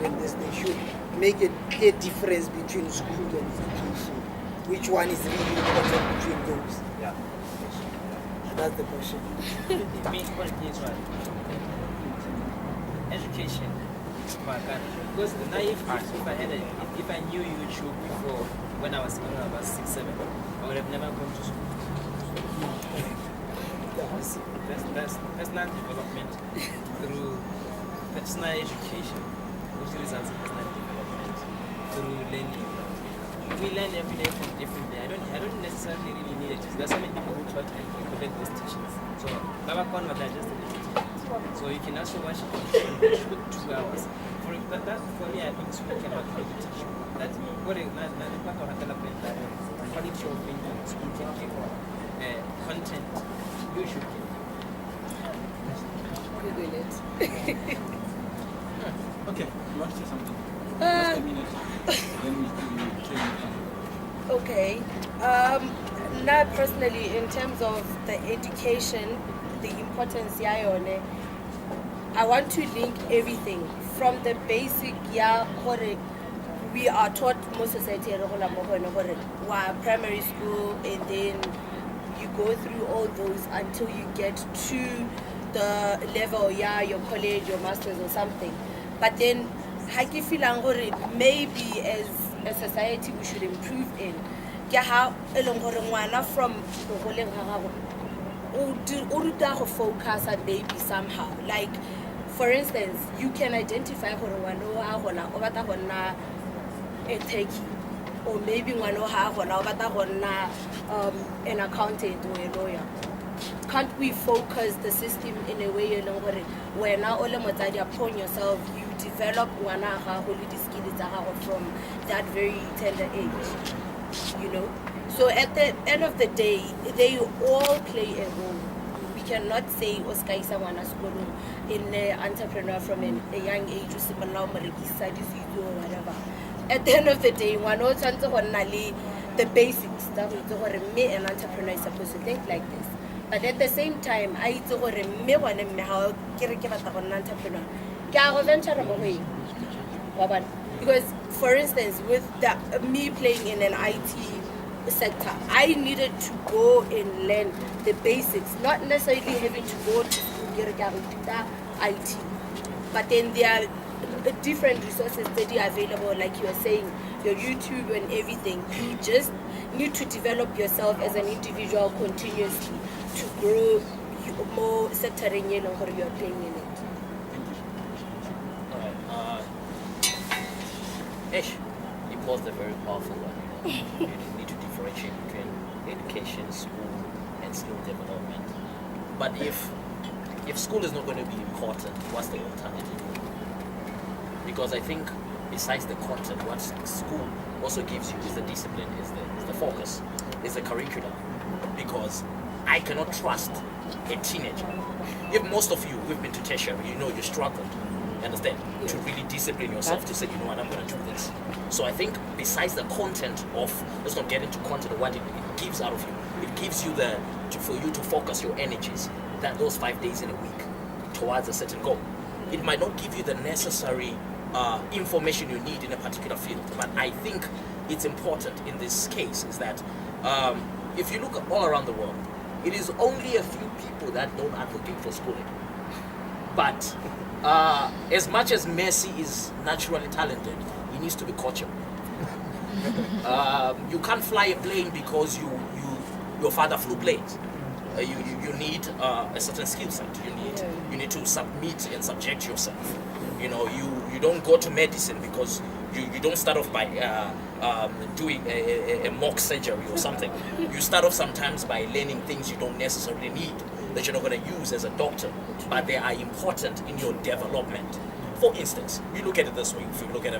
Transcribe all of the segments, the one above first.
and this, they should make a clear difference between school and education. Which one is really important between those? Yeah. That's the question. It means what it is, right? Education. Because the naive part, if I knew YouTube before when I was 6, 7, I would have never gone to school. Personal development through personal education, which results in personal development through learning. We learn every day from different day. I don't necessarily really need it. There's so many people who try to implement those teachings. So Babakon was just a little teaching. So you can also watch it for 2 hours. For me, I think school cannot really teach you. That's what it quality of thinking school can give content you should give. Google it. Okay, you want to say something? Just a minute. Then we change. Okay. Now, personally, in terms of the education, the importance, I want to link everything from the basic, we are taught most society primary school, and then you go through all those until you get to the level, your college, your masters or something. But then, maybe as a society we should improve in. From focus on maybe somehow. Like, for instance, you can identify a techie, or maybe an accountant or a lawyer. Can't we focus the system in a way where now all upon yourself, you develop skills from that very tender age, So at the end of the day, they all play a role. We cannot say Oscar is someone in an entrepreneur from a young age or whatever. At the end of the day, one knows the basics that an entrepreneur is supposed to think like this. But at the same time, I because, for instance, with me playing in an IT sector, I needed to go and learn the basics, not necessarily having to go to school IT. But then there are different resources that are available, like you were saying, your YouTube and everything. You just need to develop yourself as an individual continuously to grow more sectoring or you're playing in it. Ish, you posed a very powerful one. You need to differentiate between education, school, and skill development. But if school is not going to be important, what's the alternative? Because I think besides the content, what school also gives you is the discipline, is the focus, is the curriculum. Because I cannot trust a teenager. If most of you, we've been to tertiary, you struggled. Understand? To really discipline yourself to say, what, I'm going to do this. So I think besides the content of, let's not get into content of what it gives out of you. It gives you for you to focus your energies, those 5 days in a week towards a certain goal. It might not give you the necessary information you need in a particular field, but I think it's important in this case is that if you look all around the world, it is only a few people that don't advocate for schooling. But as much as Messi is naturally talented, he needs to be coachable. You can't fly a plane because your father flew planes. You need a certain skill set. You need to submit and subject yourself. You don't go to medicine because you don't start off by doing a mock surgery or something. You start off sometimes by learning things you don't necessarily need, that you're not going to use as a doctor, but they are important in your development. For instance, you look at it this way, if you look at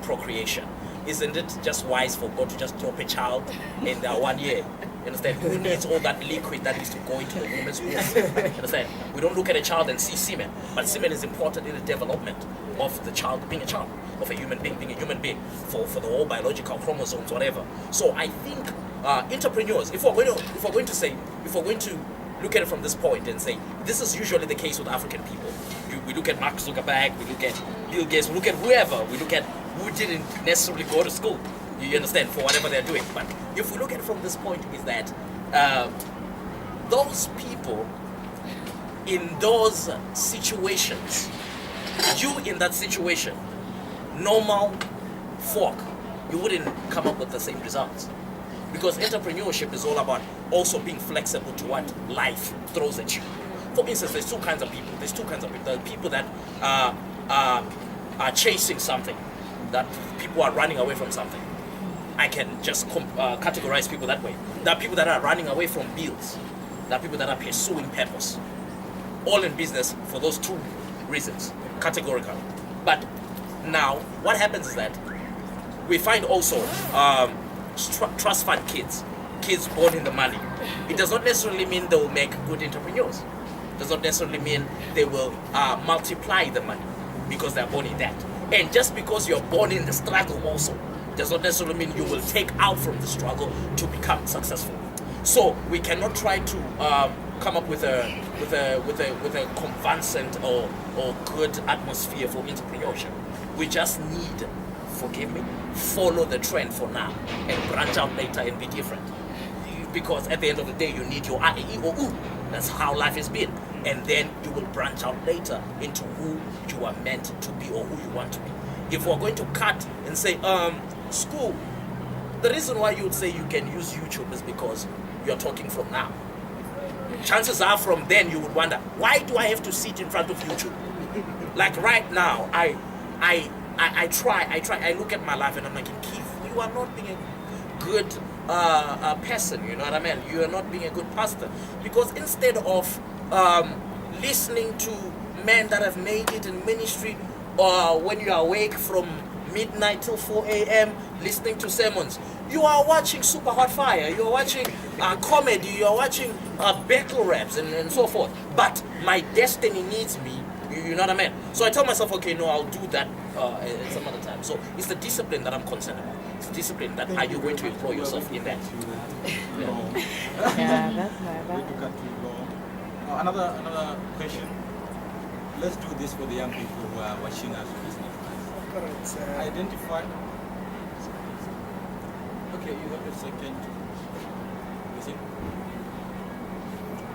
procreation, isn't it just wise for God to just drop a child in 1 year? You understand? Who needs all that liquid that needs to go into the woman's womb? You understand? We don't look at a child and see semen, but semen is important in the development of the child being a child, of a human being being a human being, for the whole biological chromosomes, whatever. So I think entrepreneurs, if we're going to look at it from this point and say, this is usually the case with African people. We look at Mark Zuckerberg, we look at Bill Gates, we look at whoever, we look at who didn't necessarily go to school, you understand, for whatever they're doing. But if we look at it from this point, is that those people in those situations, you in that situation, normal folk, you wouldn't come up with the same results. Because entrepreneurship is all about also being flexible to what life throws at you. For instance, there's two kinds of people. There's two kinds of people. There are people that are chasing something, that people are running away from something. I can just categorize people that way. There are people that are running away from bills. There are people that are pursuing purpose. All in business for those two reasons, categorical. But now, what happens is that we find also trust fund kids born in the money. It does not necessarily mean they will make good entrepreneurs. It does not necessarily mean they will multiply the money because they are born in that. And just because you're born in the struggle also does not necessarily mean you will take out from the struggle to become successful. So we cannot try to come up with a convincing or good atmosphere for entrepreneurship. We just need, forgive me, follow the trend for now and branch out later and be different. Because at the end of the day, you need your A, E, or U. That's how life has been. And then you will branch out later into who you are meant to be or who you want to be. If we're going to cut and say, school, the reason why you would say you can use YouTube is because you're talking from now. Chances are from then you would wonder, why do I have to sit in front of YouTube? Like right now, I look at my life and I'm like, Keith, you are not being a good person, you know what I mean? You are not being a good pastor. Because instead of listening to men that have made it in ministry, or when you are awake from midnight till 4 a.m. listening to sermons, you are watching Super Hot Fire, you are watching comedy, you are watching battle raps and so forth. But my destiny needs me, you know what I mean? So I tell myself, okay, no, I'll do that at some other time. So it's the discipline that I'm concerned about. It's the discipline that are you going to employ yourself in that? Yeah, that's my bad. Another question. Let's do this for the young people who are watching us. Identify. Okay, you have a second. Listen.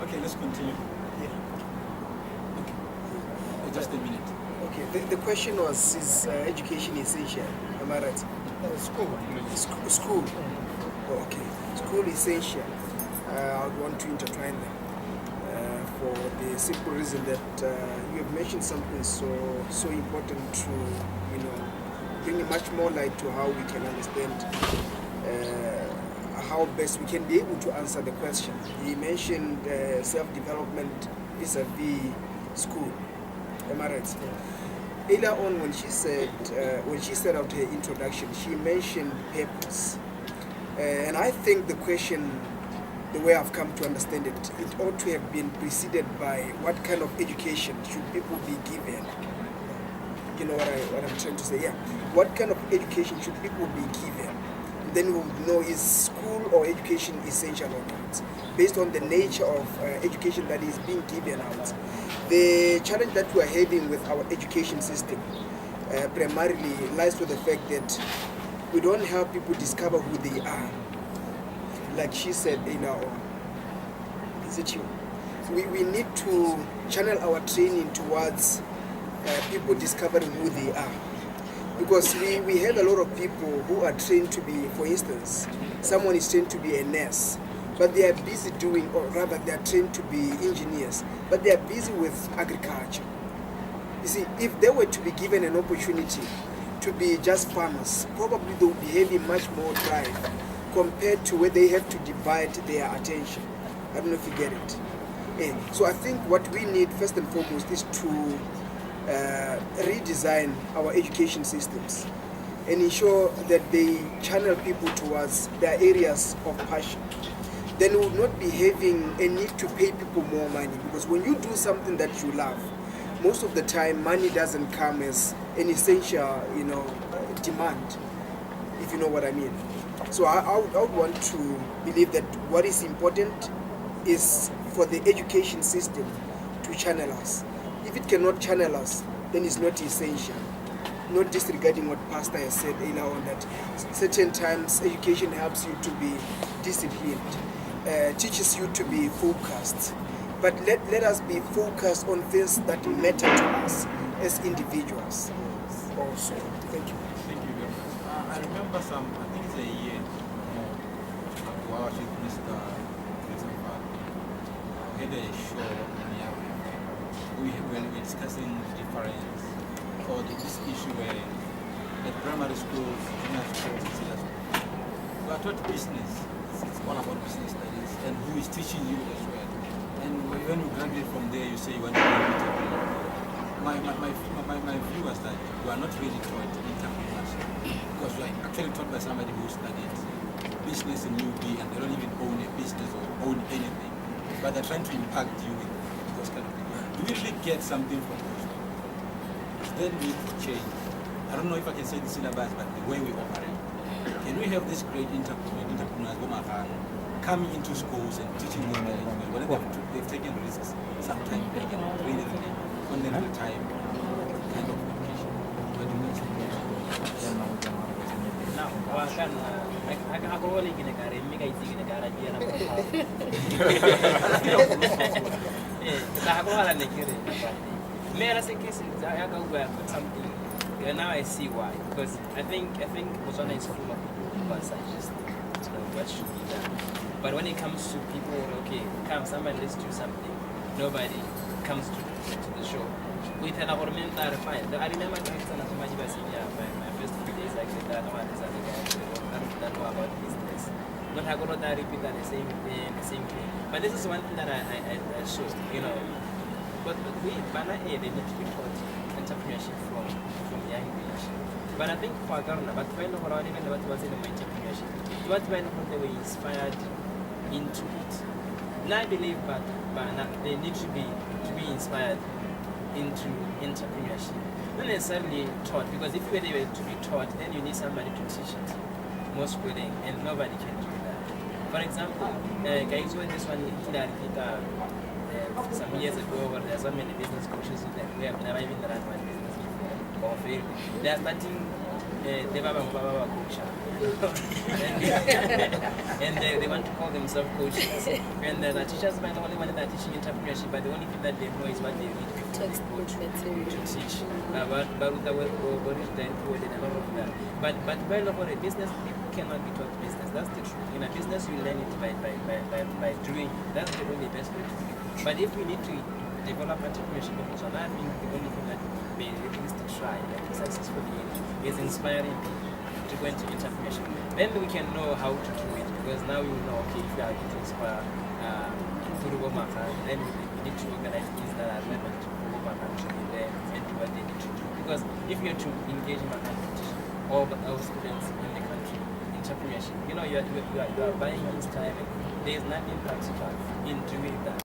Okay, let's continue. Yeah. Okay. Just a minute. Okay, the question was, is education essential? Am I right? School. School. Oh, okay. School essential. I would want to intertwine them for the simple reason that you have mentioned something so important to, bring much more light to how we can understand how best we can be able to answer the question. He mentioned self-development vis-a-vis school. Am I right? Earlier on, when she set out her introduction, she mentioned purpose, and I think the question, the way I've come to understand it, it ought to have been preceded by what kind of education should people be given. You know what I'm trying to say? Yeah. What kind of education should people be given? Then we'll know, is school or education essential or not, based on the nature of education that is being given out. The challenge that we're having with our education system primarily lies with the fact that we don't help people discover who they are. Like she said, is it you? We need to channel our training towards people discovering who they are. Because we have a lot of people who are trained to be, for instance, someone is trained to be a nurse, but they are busy doing, or rather they are trained to be engineers, but they are busy with agriculture. You see, if they were to be given an opportunity to be just farmers, probably they would be having much more drive compared to where they have to divide their attention. I don't know if you get it. Yeah. So I think what we need first and foremost is to redesign our education systems and ensure that they channel people towards their areas of passion. Then we will not be having a need to pay people more money, because when you do something that you love, most of the time money doesn't come as an essential, demand, if you know what I mean. So I would want to believe that what is important is for the education system to channel us. if it cannot channel us, then it's not essential. Not disregarding what Pastor has said earlier on, that certain times education helps you to be disciplined, teaches you to be focused. But let us be focused on things that matter to us as individuals also. Thank you. Thank you very much. I remember I think it's a year ago, I was with Mr. Christopher. We had a show in Yahweh. We were discussing the difference or this issue where at primary schools, junior schools, senior schools, we are taught business. It's all about business studies and who is teaching you as well. And when you graduate from there, you say you want to be an entrepreneur. My view was that you are not really taught entrepreneurship because you are actually taught by somebody who studied business in UB and they don't even own a business or own anything, but they're trying to impact you with those kind of things. Do we really get something from those? Then need to change. I don't know if I can say the syllabus, but the way we operate. Can we have this great entrepreneurs coming into schools and teaching them management? When they've taken risks, sometimes they can really on their time kind of education. What do you think? Now, I go only in a car and make a thing in a car idea. I go on and make it. May I say, I go put something. Now I see why. Because I think Botswana is full of people who are just what should be done. But when it comes to people, okay, come, somebody, let's do something. Nobody comes to the show. We tell our men that are fine. I remember my first few days, I said that one is I don't know about business. Not I go to repeat that the same thing. But this is one thing that I saw, you know. But we, they need to be taught entrepreneurship from young age. But I think for Ghana, but when around even what was in the entrepreneurship, what when they were inspired into it. Now I believe that they need to be inspired into entrepreneurship. Not necessarily taught, because if they were to be taught, then you need somebody to teach it. Most willing, and nobody can do that. For example, guys, when this one some years ago, where there are so many business coaches that we have never even run one business before or failed. They are starting the Baba coach. And they want to call themselves coaches. And the teachers are the only one that are teaching entrepreneurship, but the only thing that they know is what they need to teach. But the word and all of that. But well, for a business, people cannot be taught business. That's the truth. In a business, you learn it by doing. That's the only best way to do it. But if we need to develop entrepreneurship in Botswana, I think the only thing that we at least try successfully is inspiring people to go into entrepreneurship. Then we can know how to do it, because now you know, okay, if you are going to inspire then we need to organize things that are relevant to to be there and do what they need to do. Because if you're to engage in competition, all students in the country, entrepreneurship, you know, you are buying this time, there is nothing practical in doing that.